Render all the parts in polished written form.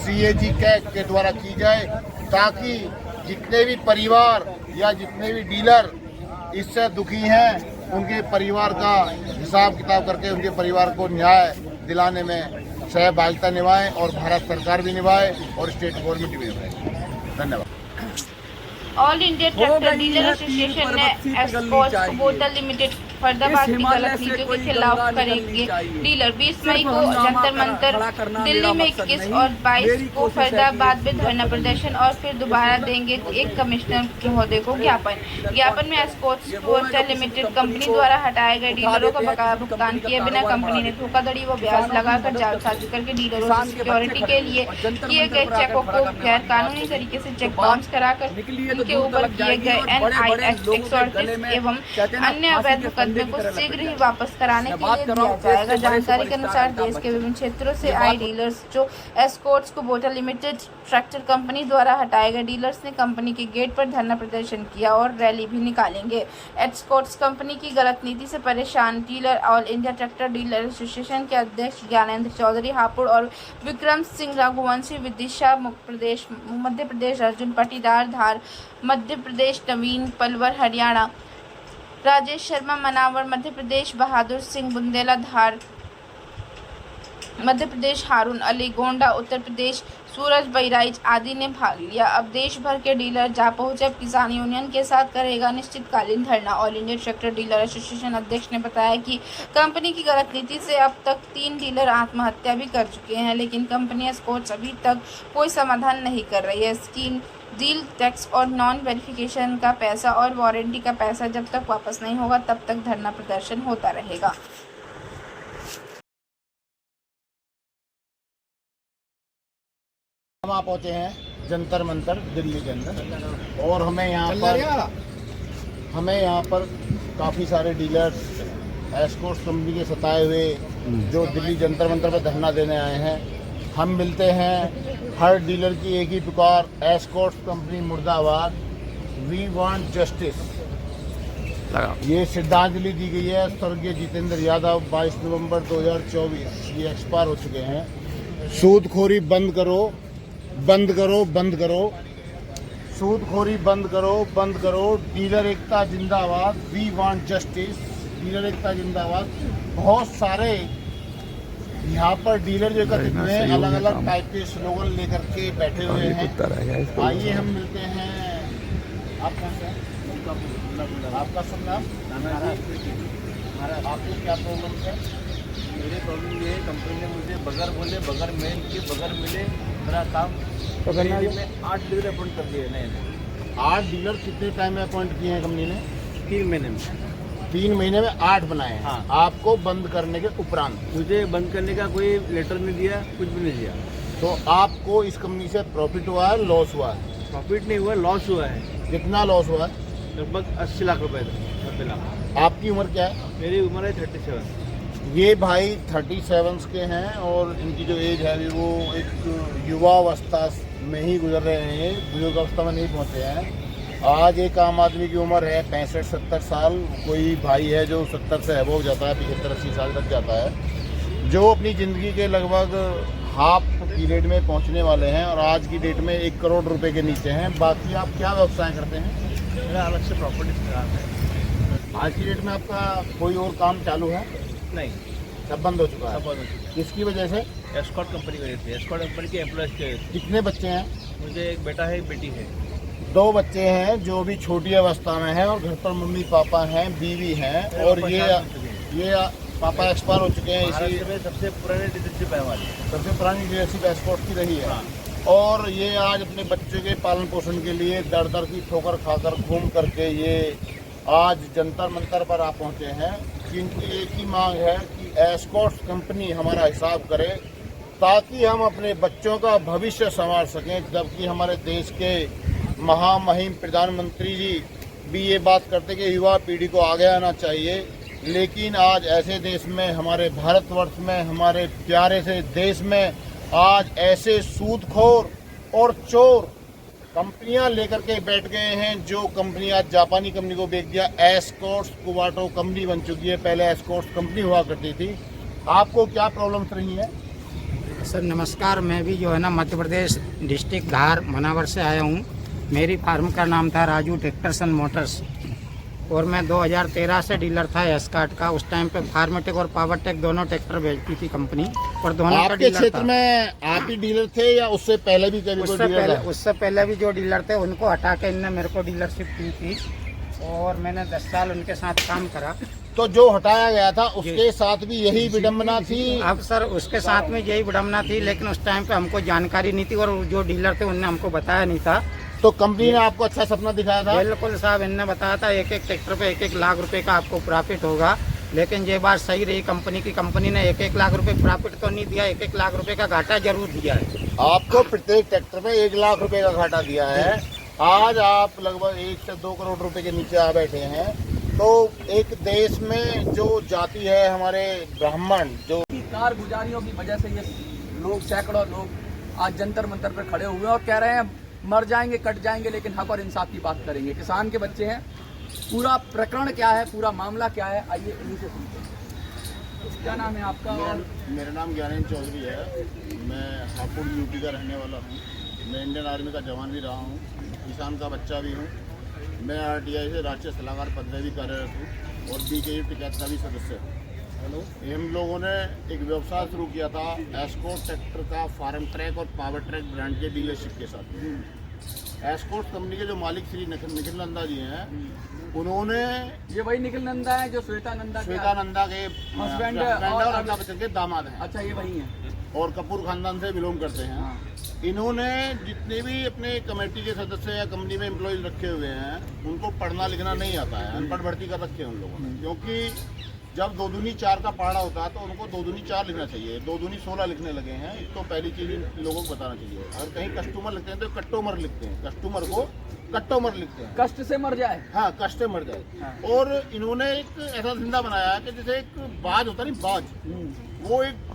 CAG CAG के द्वारा की जाए, ताकि जितने भी परिवार या जितने भी डीलर इससे दुखी हैं उनके परिवार का हिसाब किताब करके उनके परिवार को न्याय दिलाने में सहभागिता निभाएं और भारत सरकार भी निभाए और स्टेट गवर्नमेंट भी निभाए। धन्यवाद। All India tractor dealer association ने एस्कॉर्ट्स कुबोटा लिमिटेड फरीदाबाद की गलत नीतियों के खिलाफ करेंगे डीलर। 20 मई को जंतर मंतर दिल्ली में 21 और 22 को फरीदाबाद में धरना प्रदर्शन और फिर दोबारा देंगे एक कमिश्नर महोदय को ज्ञापन में एस्कॉर्ट्स कुबोटा लिमिटेड कंपनी द्वारा हटाए गए डीलरों का बकाया भुगतान किए बिना कंपनी ने धोखाधड़ी व ब्याज लगाकर जालसाजी करके डीलरों से सिक्योरिटी के लिए किए गए चेकों को गैर कानूनी तरीके से चेक बाउंस कराकर उनके ऊपर किए गए NIS 138 एवं अन्य अवैध मुकदमे को शीघ्र ही वापस कराने के लिए दिया जाएगा। जानकारी के अनुसार देश के विभिन्न क्षेत्रों से आए डीलर्स जो Escorts Kubota limited tractor company द्वारा हटाए गए डीलर्स ने कंपनी के गेट पर धरना प्रदर्शन किया और रैली भी निकालेंगे। एस्कॉर्ट्स कंपनी की गलत नीति से परेशान dealer all India tractor dealer association के अध्यक्ष ज्ञानेंद्र चौधरी हापुड़ और विक्रम सिंह रघुवंशी विदिशा मध्य प्रदेश, अर्जुन पाटीदार धार मध्य प्रदेश, नवीन पलवर हरियाणा, राजेश शर्मा मनावर मध्य प्रदेश, बहादुर सिंह बुंदेला धार मध्य प्रदेश, हारून अली गोंडा उत्तर प्रदेश, सूरज बहराइच आदि ने भाग लिया। अब देश भर के डीलर जा पहुंचे। अब किसान यूनियन के साथ करेगा निश्चितकालीन धरना। All India tractor dealer association अध्यक्ष ने बताया कि कंपनी की गलत नीति से अब तक 3 डीलर आत्महत्या भी कर चुके हैं, लेकिन कंपनी एस्कॉर्ट्स अभी तक कोई समाधान नहीं कर रही है। स्कीम डील टैक्स और नॉन वेरिफिकेशन का पैसा और वारंटी का पैसा जब तक वापस नहीं होगा तब तक धरना प्रदर्शन होता रहेगा। हम आप पहुंचे हैं जंतर मंतर दिल्ली के अंदर और हमें यहाँ पर काफ़ी सारे डीलर्स एस्कॉर्ट्स कंपनी के सताए हुए जो दिल्ली जंतर मंतर पर धरना देने आए हैं, हम मिलते हैं। हर डीलर की एक ही पुकार, एस्कॉर्ट्स कंपनी मुर्दाबाद, वी वांट जस्टिस। ये श्रद्धांजलि दी गई है स्वर्गीय जितेंद्र यादव 22 नवंबर 2024, ये एक्सपायर हो चुके हैं। सूदखोरी बंद करो, बंद करो, बंद करो, सूदखोरी बंद करो, बंद करो। डीलर एकता जिंदाबाद, वी वांट जस्टिस, डीलर एकता जिंदाबाद। बहुत सारे यहाँ पर डीलर जो एकत्रित हुए हैं अलग अलग टाइप के स्लोगन लेकर के बैठे हुए हैं। आइए हम मिलते हैं। आप कौन से हैं? आपका सब नाम? आपको क्या प्रॉब्लम है? मेरी प्रॉब्लम ये है, कंपनी ने मुझे बगैर बोले, बगैर मेल के, बगैर मिले मेरा काम तो करना है। में 8 डीलर अपॉइंट कर दिए नए। 8 डीलर कितने टाइम में अपॉइंट किए हैं कंपनी ने? 3 महीने में। 3 महीने में 8 बनाए हैं। हाँ। आपको बंद करने के उपरांत मुझे बंद करने का कोई लेटर नहीं दिया, कुछ भी नहीं दिया। तो आपको इस कंपनी से प्रॉफिट हुआ है, लॉस हुआ है? प्रॉफिट नहीं हुआ, लॉस हुआ है। कितना लॉस हुआ है? लगभग 80 लाख रुपए, 90 लाख। आपकी उम्र क्या है? मेरी उम्र है 37। ये भाई 37 के हैं और इनकी जो एज है अभी वो एक युवा अवस्था में ही गुजर रहे हैं, बुजुर्ग अवस्था में नहीं पहुंचे हैं। आज एक आम आदमी की उम्र है 65-70 साल, कोई भाई है जो 70 से अबव जाता है, 75-80 साल तक जाता है, जो अपनी ज़िंदगी के लगभग हाफ पीरियड में पहुंचने वाले हैं और आज की डेट में 1 करोड़ रुपए के नीचे हैं। बाकी आप क्या व्यवसाय करते हैं? मेरा अलग से प्रॉपर्टी काम है। आज की डेट में आपका कोई और काम चालू है? नहीं, सब बंद हो चुका है। सब बंद हो चुका किसकी वजह से? है। एस्कॉर्ट कंपनी वजह से, एस्कॉर्ट कंपनी के एम्प्लॉयज के। कितने बच्चे हैं? मुझे एक बेटा है, एक बेटी है। 2 बच्चे हैं जो भी छोटी अवस्था में हैं और घर पर मम्मी पापा हैं, बीवी हैं और ये पापा एक्सपायर हो चुके हैं। इसी में सबसे पुरानी डीलरशिप है हमारी, सबसे पुरानी डीलरशिप एस्कॉर्ट की रही है। हाँ। और ये आज अपने बच्चों के पालन पोषण के लिए दर दर की ठोकर खाकर घूम करके ये आज जंतर मंतर पर आ पहुंचे हैं। जिनकी एक ही मांग है कि एस्कॉर्ट्स कंपनी हमारा हिसाब करे ताकि हम अपने बच्चों का भविष्य संवार सकें। जबकि हमारे देश के महामहिम प्रधानमंत्री जी भी ये बात करते कि युवा पीढ़ी को आगे आना चाहिए, लेकिन आज ऐसे देश में, हमारे भारतवर्ष में, हमारे प्यारे से देश में आज ऐसे सूदखोर और चोर कंपनियां लेकर के बैठ गए हैं जो कंपनी आज जापानी कंपनी को बेच दिया। एस्कॉर्ट्स कुबोटा कंपनी बन चुकी है, पहले एस्कॉर्ट्स कंपनी हुआ करती थी। आपको क्या प्रॉब्लम्स रही है? सर नमस्कार, मैं भी जो है ना मध्य प्रदेश डिस्ट्रिक्ट धार मनावर से आया हूँ। मेरी फार्म का नाम था राजू ट्रैक्टर्स एंड मोटर्स और मैं 2013 से डीलर था एस्कार्ट का। उस टाइम पे फार्मेटेक और पावरटेक दोनों ट्रैक्टर बेचती थी कंपनी और दोनों का आपके डीलर क्षेत्र था। में आप ही डीलर थे या उससे पहले भी कभी कोई डीलर था? उससे पहले भी जो डीलर थे उनको हटा के इनने मेरे को डीलरशिप दी थी और मैंने 10 साल उनके साथ काम करा। तो जो हटाया गया था उसके साथ भी यही विडंबना थी? अब सर उसके साथ में यही विडंबना थी, लेकिन उस टाइम पे हमको जानकारी नहीं थी और जो डीलर थे उनने हमको बताया नहीं था। तो कंपनी ने आपको अच्छा सपना दिखाया था? बिल्कुल साहब, इनने बताया था एक ट्रैक्टर पे 1 लाख रुपए का आपको प्रॉफिट होगा, लेकिन ये बात सही रही कंपनी की। कंपनी ने 1 लाख रुपए प्रॉफिट तो नहीं दिया, 1 लाख रुपए का घाटा जरूर दिया है। आपको प्रत्येक ट्रैक्टर पे 1 लाख रुपए का घाटा दिया है। आज आप लगभग 1 से 2 करोड़ रुपए के नीचे आ बैठे हैं। तो एक देश में जो जाति है हमारे ब्राह्मण, जो कार गुजारियों की वजह से ये लोग, सैकड़ों लोग आज जंतर मंतर पर खड़े हुए हैं और कह रहे हैं मर जाएंगे, कट जाएंगे, लेकिन हक और इंसाफ की बात करेंगे। किसान के बच्चे हैं। पूरा प्रकरण क्या है, पूरा मामला क्या है, आइए इन्हीं से सुनते हैं। क्या नाम है आपका? और मेरा नाम ज्ञानेंद्र चौधरी है। मैं हापुड़ यूपी का रहने वाला हूँ। मैं इंडियन आर्मी का जवान भी रहा हूँ, किसान का बच्चा भी हूँ। मैं RTI से राष्ट्रीय सलाहकार पद में भी कार्यरत हूँ और BKU टिकैत का भी सदस्य हूँ। हम लोगों ने एक व्यवसाय शुरू किया था एस्कॉर्ट ट्रैक्टर का, फार्म ट्रैक और पावर ट्रैक ब्रांड के डीलरशिप के साथ। एस्कॉर्ट कंपनी के जो मालिक श्री निखिल नंदा जी हैं, उन्होंने, ये वही निखिल नंदा है जो श्वेता नंदा के हस्बैंड और अमिताभ बच्चन के दामाद हैं। अच्छा, ये वही है और कपूर खानदान से बिलोंग करते हैं। हाँ। इन्होंने जितने भी अपने कमेटी के सदस्य या कंपनी में एम्प्लॉयज रखे हुए हैं, उनको पढ़ना लिखना नहीं आता है, अनपढ़ भर्ती कर रखे हैं उन लोगों ने। क्योंकि जब 2 दूनी 4 का पढ़ा होता है तो उनको 2 दूनी 4 लिखना चाहिए, 2 दूनी 16 लिखने लगे हैं। एक तो पहली चीज इन लोगों को बताना चाहिए। अगर कहीं कस्टमर लिखते हैं तो कट्टोमर लिखते हैं, कस्टमर को कट्टोमर लिखते हैं। कष्ट से मर जाए। हाँ, कष्ट से मर जाए। हाँ। और इन्होंने एक ऐसा धंधा बनाया है कि जैसे एक बाज होता नहीं, बाज, वो एक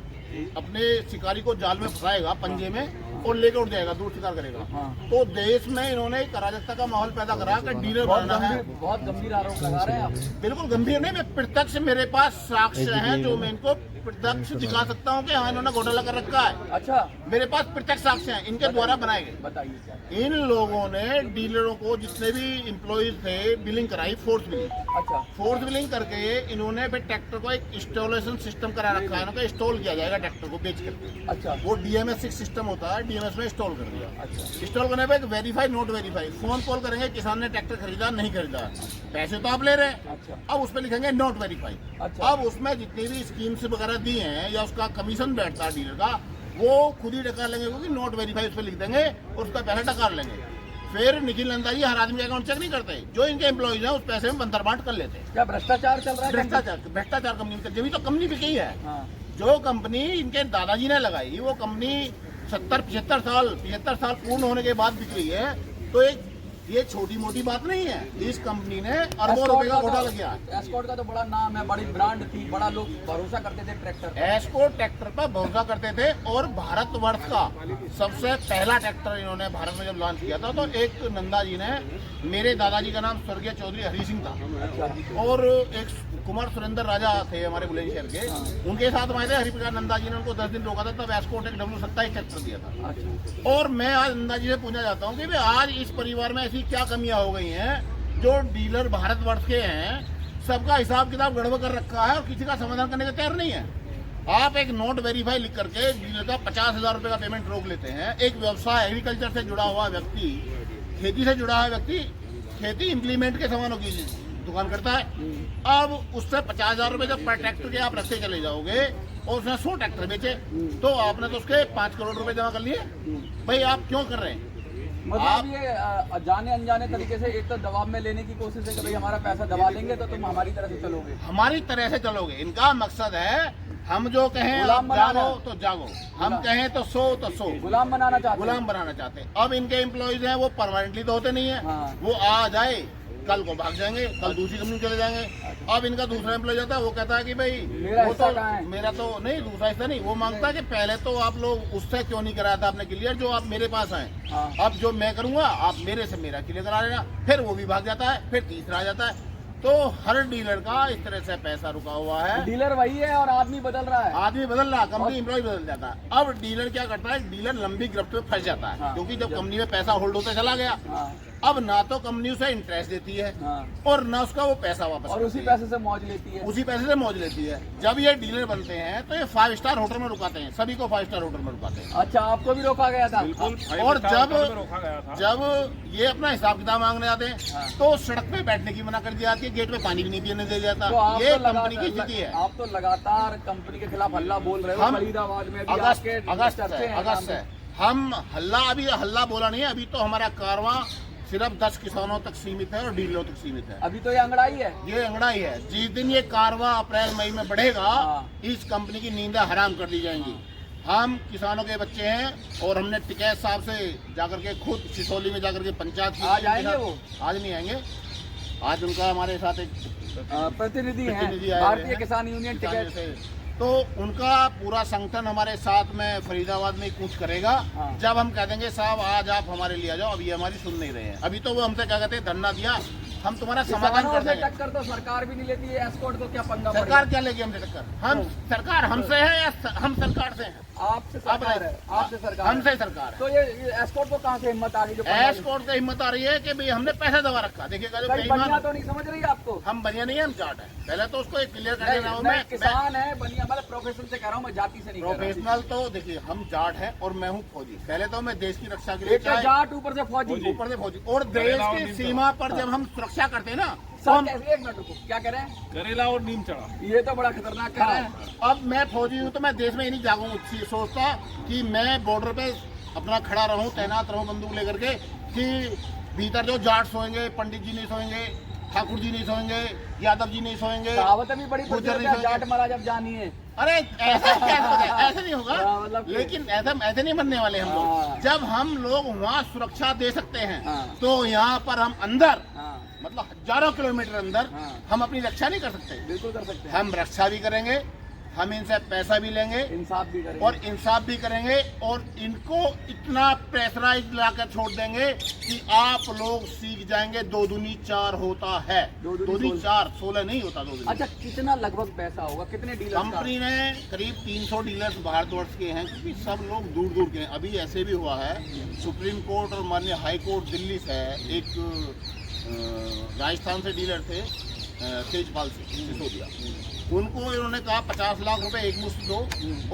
अपने शिकारी को जाल में फंसाएगा पंजे में और लेकर उठ जाएगा, दूर शिकार करेगा। हाँ। तो देश में इन्होंने एक अराजकता का माहौल पैदा करा कि डीलर बनना है। बहुत गंभीर आरोप लगा रहे हैं आप। बिल्कुल गंभीर नहीं, मैं प्रत्यक्ष, मेरे पास साक्ष्य हैं जो मैं इनको प्रत्यक्ष दिखा सकता हूँ कि हाँ इन्होंने घोटाला कर रखा है। अच्छा, मेरे पास प्रत्यक्ष साक्ष्य हैं, इनके द्वारा बनाए गए। बताइए क्या? इन लोगों ने डीलरों को जितने भी एम्प्लॉयज थे बिलिंग कराई, फोर्स बिलिंग। अच्छा, फोर्स बिलिंग करके इन्होंने फिर ट्रैक्टर को एक इंस्टॉलेशन सिस्टम करा रखा है, इनका इंस्टॉल किया जाएगा ट्रैक्टर को बेच करके। अच्छा, वो DMS 6 सिस्टम होता है, DMS में इंस्टॉल कर दिया। अच्छा, इंस्टॉल करने पे verify note verify, phone call करेंगे किसान ने ट्रैक्टर खरीदा नहीं खरीदा, पैसे तो आप ले रहे हैं, अच्छा, अब उस पर लिखेंगे नोट वेरीफाई। अच्छा। अब उसमें जितनी भी स्कीम्स वगैरह दी हैं या उसका कमीशन बैठता है डीलर का, वो खुद ही डकार लेंगे, क्योंकि नोट वेरीफाई उस पर लिख देंगे और उसका पैसा डकार लेंगे। फिर निखिल नंदा जी हर आदमी का अकाउंट चेक नहीं करते, जो इनके एम्प्लॉयज हैं उस पैसे में बंदर बांट कर लेते हैं। क्या भ्रष्टाचार चल रहा है? भ्रष्टाचार कंपनी में, जब तो कंपनी बिकी है। हाँ। जो कंपनी इनके दादाजी ने लगाई, वो कंपनी 75 साल पूर्ण होने के बाद बिक रही है। तो एक ये छोटी मोटी बात नहीं है, इस कंपनी ने अरबों रुपए का घोटाला किया। एस्कॉर्ट का तो बड़ा नाम है, बड़ी ब्रांड थी, बड़ा लोग भरोसा करते थे ट्रैक्टर। एस्कॉर्ट ट्रैक्टर पर भरोसा करते थे और भारतवर्ष का सबसे पहला ट्रैक्टर इन्होंने भारत में जब लॉन्च किया था, तो एक नंदा जी ने, मेरे दादाजी का नाम स्वर्गीय चौधरी हरि सिंह था और एक कुमार सुरेंद्र राजा थे हमारे बुलंदशहर के, उनके साथ में थे हरिप्रकाश नंदा जी ने उनको 10 दिन रोका था, तब एस्कॉर्ट एक W27 ट्रैक्टर दिया था। और मैं आज नंदा जी से पूछना चाहता हूँ कि भाई आज इस परिवार में ऐसी क्या कमियां हो गई हैं जो डीलर भारतवर्ष के हैं, सबका हिसाब किताब गड़बड़ कर रखा है और किसी का समाधान करने को तैयार नहीं है। आप एक नोट वेरीफाई लिख करके डीलर का 50,000 रुपए का पेमेंट रोक लेते हैं। एक व्यवसाय, एग्रीकल्चर से जुड़ा हुआ व्यक्ति, खेती से जुड़ा हुआ व्यक्ति, खेती इम्प्लीमेंट के सामानों की दुकान करता है। अब उससे 50,000 रुपए जब पर ट्रैक्टर के आप रखते चले जाओगे और उसने 100 ट्रैक्टर बेचे, तो आपने तो उसके 5 करोड़ रुपए जमा कर लिए। भाई आप क्यों कर रहे हैं? मतलब ये जाने अनजाने तरीके से एक तो दबाव में लेने की कोशिश है कि भाई हमारा पैसा दबा लेंगे तो तुम हमारी तरह से चलोगे। हमारी तरह से चलोगे, इनका मकसद है हम जो कहें आप जागो तो जागो, हम कहें तो सो तो सो, गुलाम बनाना चाहते, गुलाम बनाना चाहते हैं। अब इनके एम्प्लॉयज हैं वो परमानेंटली तो होते नहीं है। हाँ। वो आ जाए कल को भाग जाएंगे, कल दूसरी कंपनी चले जाएंगे। अब इनका दूसरा एम्प्लॉय जाता है, वो कहता है कि भाई मेरा वो हिस्सा तो कहाँ है? मेरा तो नहीं, दूसरा हिस्सा नहीं। वो मांगता है कि पहले तो आप लोग उससे क्यों नहीं कराया था आपने क्लियर, जो आप मेरे पास आए। हाँ। अब जो मैं करूंगा आप मेरे से मेरा क्लियर करा लेना। फिर वो भी भाग जाता है, फिर तीसरा आ जाता है। तो हर डीलर का इस तरह से पैसा रुका हुआ है। डीलर वही है और आदमी बदल रहा है। आदमी बदल रहा, कंपनी एम्प्लॉय बदल जाता है। अब डीलर क्या करता है, डीलर लंबी गिरफ्त में फंस जाता है। हाँ। क्योंकि जब कंपनी में पैसा होल्ड होता चला गया, हाँ। अब ना तो कंपनी उसे इंटरेस्ट देती है हाँ। और ना उसका वो पैसा वापस और उसी करती है। पैसे से मौज लेती है। उसी पैसे से मौज लेती है। जब ये डीलर बनते हैं तो ये 5 स्टार होटल में रुकाते हैं, सभी को 5 स्टार होटल में रुकाते हैं। अच्छा, आपको भी रोका गया था? और जब ये अपना हिसाब किताब मांगने जाते हैं हाँ। तो सड़क पे बैठने की मना कर दी जाती है, गेट में पानी भी नहीं पीने दिया जाता। तो आप ये तो कंपनी की स्थिति है। आप तो लगातार कंपनी के खिलाफ हल्ला बोल रहे हो। हम फरीदाबाद में भी अगस्त आपके अगस्त चर्चे हैं अगस्त नाम है। हम अभी हल्ला बोला नहीं है। अभी तो हमारा कारवां सिर्फ 10 किसानों तक सीमित है और डीलरों तक सीमित है। अभी तो ये अंगड़ाई है। ये अंगड़ाई है। जिस दिन ये कारवां अप्रैल मई में बढ़ेगा, हाँ। इस कंपनी की नींदें हराम कर दी जाएंगी। हम किसानों के बच्चे हैं और हमने टिकैत साहब से जाकर के खुद सिसोली में जाकर के पंचायत की। आज आएंगे वो? आज नहीं आएंगे। आज उनका हमारे साथ एक प्रतिनिधि हैं प्रतिनिधि आए हुए भारतीय हैं। किसान यूनियन किसान टिकट। से। तो उनका पूरा संगठन हमारे साथ में फरीदाबाद में कूच करेगा। हाँ। जब हम कह देंगे साहब आज आप हमारे लिए आ जाओ, अभी हमारी सुन नहीं रहे हैं। अभी तो वो हमसे क्या कहते हैं, धरना दिया, हम तुम्हारा समाधान किसानों कर से देंगे। टक्कर तो सरकार भी नहीं लेती है। एस्कॉर्ट को क्या पंगा सरकार पड़ेगा? क्या लेगी हमसे टक्कर? हम सरकार हमसे है या हम सरकार से हैं? आपसे सरकार है। आपसे सरकार है। हमसे सरकार है। तो ये एस्कॉर्ट को कहाँ से हिम्मत आ गई जो पंगा ले- एस्कॉर्ट से हिम्मत आ रही है कि भाई हमने पैसा दबा रखा। देखिएगा जो कहीं बनिया बेईमान, तो नहीं समझ रही आपको? हम बनिया नहीं है, हम जाट है। पहले तो उसको एक क्लियर कर नहीं, देना हूं। मैं किसान है, बनिया मतलब प्रोफेशन से कह रहा हूँ, मैं जाति से नहीं कह रहा। प्रोफेशनल तो देखिए, हम जाट है और मैं हूँ फौजी। पहले तो मैं देश की रक्षा के लिए एक तो जाट, ऊपर से फौजी। ऊपर से फौजी, और देश की सीमा पर जब हम सुरक्षा करते हैं ना, तो सर हम कैसे, एक मिनट रुको, क्या कह रहे हैं? करेला और नीम चढ़ा। ये तो बड़ा खतरनाक कह रहे हैं। अब मैं फौजी हूँ तो मैं देश में ही नहीं जागूंगा, सोचता कि मैं बॉर्डर पे अपना खड़ा रहूं, तैनात रहूं बंदूक लेकर के, कि भीतर जो जाट सोएंगे, पंडित जी नहीं सोएंगे, ठाकुर जी नहीं सोएंगे, यादव जी नहीं सोएंगे। कहावत भी बड़ी गुर्जर नहीं प्रचलित है, सोएंगे। जाट मरा जब जानिए। अरे ऐसा क्या होगा? ऐसे नहीं होगा। हाँ, मतलब कि- लेकिन ऐसे नहीं बनने वाले हम हाँ। लोग। जब हम लोग वहाँ सुरक्षा दे सकते हैं, हाँ। तो यहाँ पर हम अंदर, हाँ, मतलब हजारों किलोमीटर अंदर, हाँ। हम अपनी रक्षा नहीं कर सकते। बिल्कुल कर सकते हैं। हम रक्षा भी करेंगे, हम इनसे पैसा भी लेंगे इंसाफ भी करेंगे। और इंसाफ भी करेंगे, और इनको इतना प्रेशराइज लाकर छोड़ देंगे कि आप लोग सीख जाएंगे 2 दूनी 4 होता है। 2 दूनी 2 दूनी 4, 16 नहीं होता 2 दूनी। अच्छा, कितना लगभग पैसा होगा? कितने डीलर? कंपनी ने करीब 300 डीलर्स भारतवर्ष के हैं, क्योंकि सब लोग दूर दूर के हैं। अभी ऐसे भी हुआ है, सुप्रीम कोर्ट और माननीय हाई कोर्ट दिल्ली से एक राजस्थान से डीलर थे, तेजपाल सिसोदिया, उनको इन्होंने कहा 50 लाख रुपए एक मुश्त दो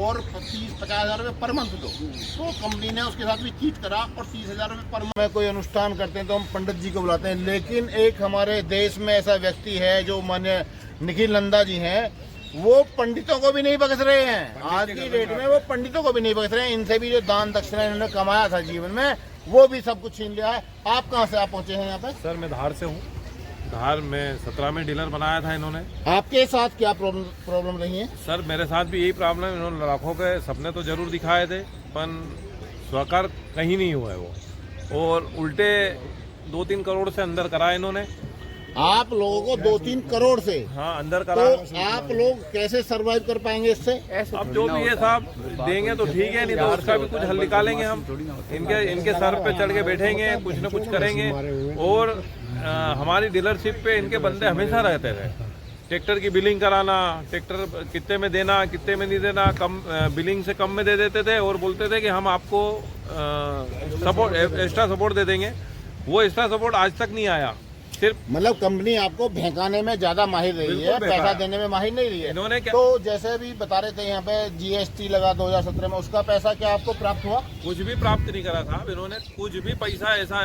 और 50 हज़ार रुपये पर मंथ दो। तो कंपनी ने उसके साथ भी चीट करा और 30 हज़ार रुपये पर मंथ। में कोई अनुष्ठान करते हैं तो हम पंडित जी को बुलाते हैं, लेकिन एक हमारे देश में ऐसा व्यक्ति है जो माननीय निखिल नंदा जी हैं, वो पंडितों को भी नहीं बख्श रहे हैं। आज की डेट में वो पंडितों को भी नहीं बख्श रहे हैं। इनसे भी जो दान दक्षिणा इन्होंने कमाया था जीवन में, वो भी सब कुछ छीन लिया है। आप कहाँ से आप पहुँचे हैं यहाँ पे? सर मैं धार से हूँ। धार में 17 में डीलर बनाया था इन्होंने। आपके साथ क्या प्रॉब्लम रही है? सर मेरे साथ भी यही प्रॉब्लम। इन्होंने लाखों के सपने तो जरूर दिखाए थे, पर साकार कहीं नहीं हुआ है वो, और उल्टे 2-3 करोड़ से अंदर करा इन्होंने। आप लोगों को 2-3 करोड़ से? हाँ, अंदर तो करा। आप लोग कैसे सरवाइव कर पाएंगे इससे? अब जो भी ये साहब देंगे तो ठीक है, नहीं तो उसका भी कुछ हल निकालेंगे हम। इनके सर पे चढ़ के बैठेंगे, कुछ न कुछ करेंगे। और हमारी डीलरशिप पे इनके बंदे हमेशा रहते थे। ट्रैक्टर की बिलिंग कराना, ट्रैक्टर कितने में देना, कितने में नहीं देना, कम बिलिंग से कम में दे देते थे और बोलते थे कि हम आपको सपोर्ट, एक्स्ट्रा सपोर्ट दे देंगे। वो एक्स्ट्रा सपोर्ट आज तक नहीं आया। सिर्फ मतलब कंपनी आपको भैंकाने में ज्यादा माहिर रही है, बिल्कुल बेकार पैसा है। देने में माहिर नहीं रही है। इन्होंने क्या, तो जैसे भी बता रहे थे यहाँ पे जीएसटी लगा 2017 में, उसका पैसा क्या आपको प्राप्त हुआ? कुछ भी प्राप्त नहीं करा था इन्होंने। कुछ भी पैसा ऐसा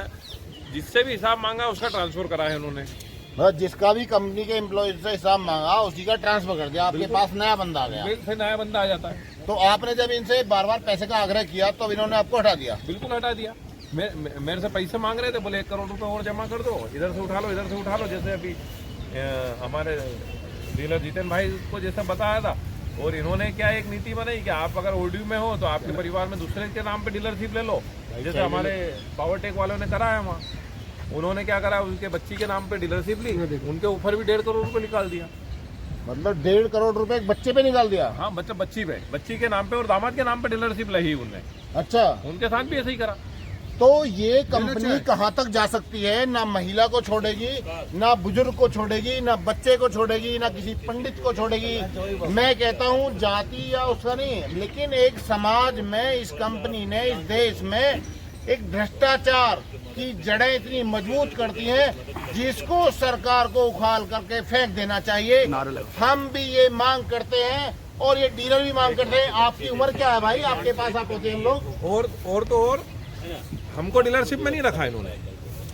जिससे भी हिसाब मांगा उसका ट्रांसफर करा है इन्होंने। मतलब जिसका भी कंपनी के एम्प्लॉय से हिसाब मांगा उसी का ट्रांसफर कर दिया। आपके पास नया बंदा आ गया, फिर नया बंदा आ जाता है। तो आपने जब इनसे बार बार पैसे का आग्रह किया तो इन्होंने आपको हटा दिया? बिल्कुल हटा दिया। मेरे से पैसे मांग रहे थे, बोले 1 करोड़ रुपए और जमा कर दो, इधर से उठा लो, इधर से उठा लो। जैसे अभी हमारे डीलर जितेन भाई को जैसे बताया था। और इन्होंने क्या एक नीति बनाई कि आप अगर ओडीयू में हो तो आपके परिवार में दूसरे के नाम पे डीलरशिप ले लो। जैसे हमारे पावरटेक वालों ने करा है वहाँ, उन्होंने क्या करा, उनके बच्ची के नाम पे डीलरशिप ली, उनके ऊपर भी 1.5 करोड़ रुपए निकाल दिया। मतलब 1.5 करोड़ रुपए एक बच्चे पे निकाल दिया? हाँ, बच्ची के नाम पे और दामाद के नाम पे डीलरशिप ली उनने। अच्छा, उनके साथ भी ऐसे ही करा। तो ये कंपनी कहाँ तक जा सकती है? ना महिला को छोड़ेगी, ना बुजुर्ग को छोड़ेगी, ना बच्चे को छोड़ेगी, ना किसी पंडित को छोड़ेगी। मैं कहता हूँ जाति या उसका नहीं, लेकिन एक समाज में इस कंपनी ने इस देश में एक भ्रष्टाचार की जड़ें इतनी मजबूत करती हैं जिसको सरकार को उखाड़ करके फेंक देना चाहिए। हम भी ये मांग करते हैं और ये डीलर भी मांग करते हैं। आपकी उम्र क्या है भाई? आपके पास आप होते हैं हम लोग और हमको डीलरशिप में नहीं रखा इन्होंने।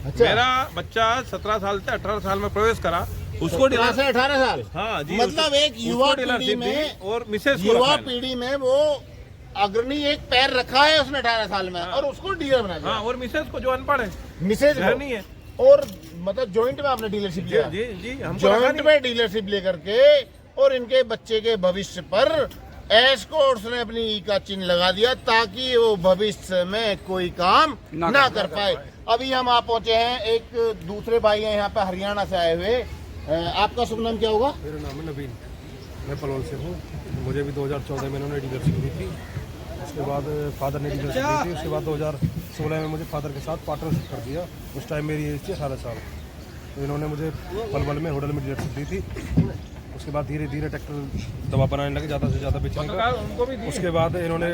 अच्छा। मेरा बच्चा 17 साल से 18 साल में प्रवेश करा, उसको 17 से 18 साल। हाँ जी, मतलब एक युवा पीढ़ी में और मिसेज युवा पीढ़ी में वो अग्रणी एक पैर रखा है उसने 18 साल में, और उसको डीलर बना दिया। हाँ, और मिसेज को जो अनपढ़ है, मिसेज नहीं है, और मतलब जॉइंट में आपने डीलरशिप लिया। जी जी, हमको रखा जॉइंट नहीं। में डीलरशिप लेकर के और इनके बच्चे के भविष्य पर एस्कॉर्ट्स ने अपनी ई का चिन्ह लगा दिया ताकि वो भविष्य में कोई काम ना कर पाए। अभी हम आप पहुंचे हैं, एक दूसरे भाई हैं यहाँ पे हरियाणा से आए हुए। आपका शुभ नाम क्या होगा? मेरा नाम है नवीन, मैं पलवल से हूँ। मुझे भी 2014 में इन्होंने डीलरशिप दी थी, उसके बाद फादर ने डीलरशिप दी थी, उसके बाद 2016 में मुझे फादर के साथ पार्टनरशिप कर दिया। उस टाइम मेरी एज थी 18 साल। तो इन्होंने मुझे पलवल में होटल में डीलरशिप दी थी। उसके बाद धीरे धीरे ट्रैक्टर दवा बनाने लगे, ज़्यादा से ज़्यादा बेचने का। उसके बाद इन्होंने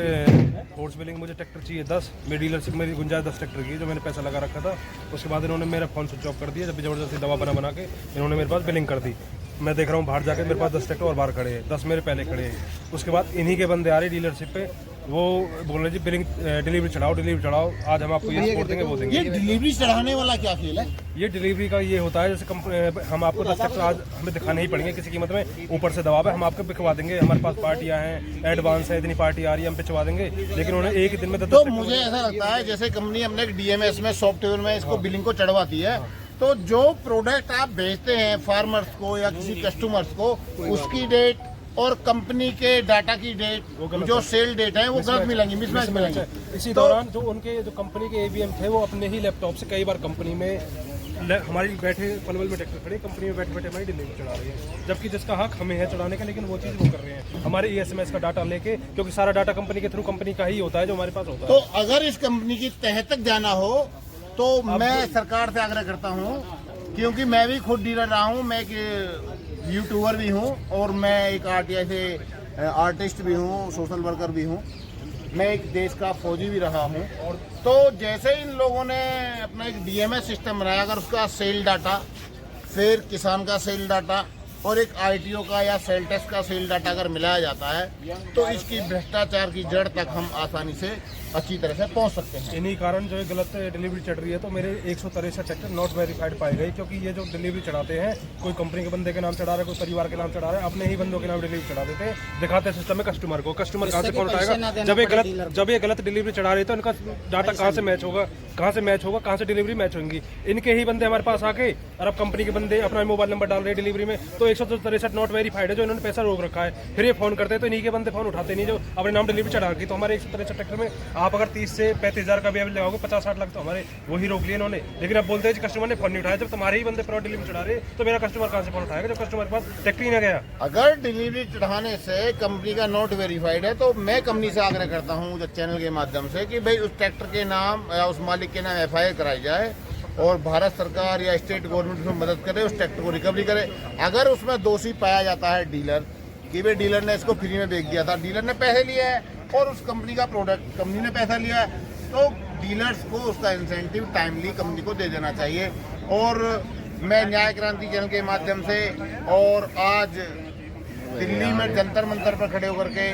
फोर्स बिलिंग, मुझे ट्रैक्टर चाहिए 10, मेरी डीलरशिप मेरी गुंजाइश 10 ट्रैक्टर की जो मैंने पैसा लगा रखा था। उसके बाद इन्होंने मेरा फ़ोन स्विच ऑफ कर दिया, जब भी ज़बरदस्ती दवा बना के इन्होंने मेरे पास बिलिंग कर दी। मैं देख रहा हूँ बाहर जाके मेरे पास 10 ट्रैक्टर और बाहर खड़े हैं, 10 मेरे पहले खड़े हैं। उसके बाद इन्हीं के बंदे आ रहे डीलरशिप पे, वो बोल रहे जी बिलिंग डिलीवरी चढ़ाओ, आज हम आपको ये सपोर्ट देंगे, वो देंगे। ये डिलीवरी चढ़ाने वाला क्या खेल है? ये डिलीवरी का ये होता है, जैसे हम आपको 10 ट्रैक्टर आज हमें दिखाने ही पड़ेंगे, किसी कीमत में ऊपर से दबाव है, हम आपको बिकवा देंगे। हमारे पास पार्टियां हैं, एडवांस है, इतनी पार्टी आ रही है, हम पिछवा देंगे। लेकिन उन्होंने एक ही दिन में 10 तो मुझे ऐसा लगता है जैसे कंपनी हमने एक डीएमएस में सॉफ्टवेयर में इसको बिलिंग को चढ़वाती है, तो जो प्रोडक्ट आप बेचते हैं फार्मर्स को या किसी कस्टमर्स को, उसकी डेट और कंपनी के डाटा की डेट, जो सेल डेट है वो गलत मिलेंगी, मिसमैच मिलेंगी। इसी दौरान जो उनके जो कंपनी के एवीएम थे वो अपने ही लैपटॉप से कई बार कंपनी में हमारी बैठे पलवल में ट्रैक्टर खड़े, कंपनी में बैठे बैठे हमारी डिलीवरी चढ़ा रही है, जबकि जिसका हक हमें है चढ़ाने का, लेकिन वो चीज़ वो कर रहे हैं हमारे ESMS का डाटा लेके, क्योंकि सारा डाटा कंपनी के थ्रू कंपनी का ही होता है जो हमारे पास होता है। तो अगर इस कंपनी की तह तक जाना हो तो मैं सरकार से आग्रह करता हूँ, क्योंकि मैं भी खुद डीलर रहा हूँ, मैं एक यूट्यूबर भी हूँ और मैं एक RTI से आर्टिस्ट भी हूँ, सोशल वर्कर भी हूँ, मैं एक देश का फौजी भी रहा हूँ। तो जैसे इन लोगों ने अपना एक DMS सिस्टम बनाया, अगर उसका सेल डाटा, फिर किसान का सेल डाटा और एक ITO का या सेल टैक्स का सेल डाटा अगर मिलाया जाता है तो इसकी भ्रष्टाचार की जड़ तक हम आसानी से अच्छी तरह से पहुंच सकते हैं। इन्हीं कारण जो है गलत डिलीवरी चढ़ रही है, तो मेरे 163 ट्रैक्टर नॉट वेरीफाइड पाए गए, क्योंकि ये जो डिलीवरी चढ़ाते हैं कोई कंपनी के बंदे के नाम चढ़ा रहा है, कोई परिवार के नाम चढ़ा रहा है, अपने ही बंदों के नाम डिलीवरी चढ़ा देते हैं, दिखाते हैं सिस्टम में कस्टमर को। कस्टमर कहाँ से कौन उठाएगा? जब ये गलत डिलीवरी चढ़ा रही है तो इनका डाटा कहाँ से मैच होगा, कहाँ से डिलीवरी मैच होंगी? इनके ही बंदे हमारे पास आके और अब कंपनी के बंदे अपना मोबाइल नंबर डाल रहे हैं डिलीवरी में, तो 163 नॉट वेरीफाइड है जो इन्होंने पैसा रोक रखा है। फिर ये फोन करते हैं तो इन्हीं के बंदे फोन उठाते नहीं जो अपने नाम डिलीवरी चढ़ा रखी। तो हमारे 163 ट्रैक्टर में आप अगर 30 से 35,000 का भी लगाओगे, 50-60 लाख तो हमारे वही रोक लिए इन्होंने। लेकिन अब बोलते हैं कस्टमर ने फोन नहीं उठाया। जब तुम्हारे ही बंदे प्रो डिलीवरी चढ़ा रहे तो मेरा कस्टमर कहाँ से फोन उठाएगा जब कस्टमर के पास ट्रैक्टर ही ना गया? अगर डिलीवरी चढ़ाने से कंपनी का नॉट वेरीफाइड है तो मैं कंपनी से आग्रह करता हूं जो चैनल के माध्यम से कि भाई उस ट्रैक्टर के नाम या उस मालिक के नाम FIR कराई जाए और भारत सरकार या स्टेट गवर्नमेंट उसमें मदद करे, उस ट्रैक्टर को रिकवरी करे। अगर उसमें दोषी पाया जाता है डीलर कि भाई डीलर ने इसको फ्री में बेच दिया था, डीलर ने पैसे लिए हैं और उस कंपनी का प्रोडक्ट कंपनी ने पैसा लिया है, तो डीलर्स को उसका इंसेंटिव टाइमली कंपनी को दे देना चाहिए। और मैं न्याय क्रांति चैनल के माध्यम से और आज दिल्ली में जंतर मंतर पर खड़े होकर के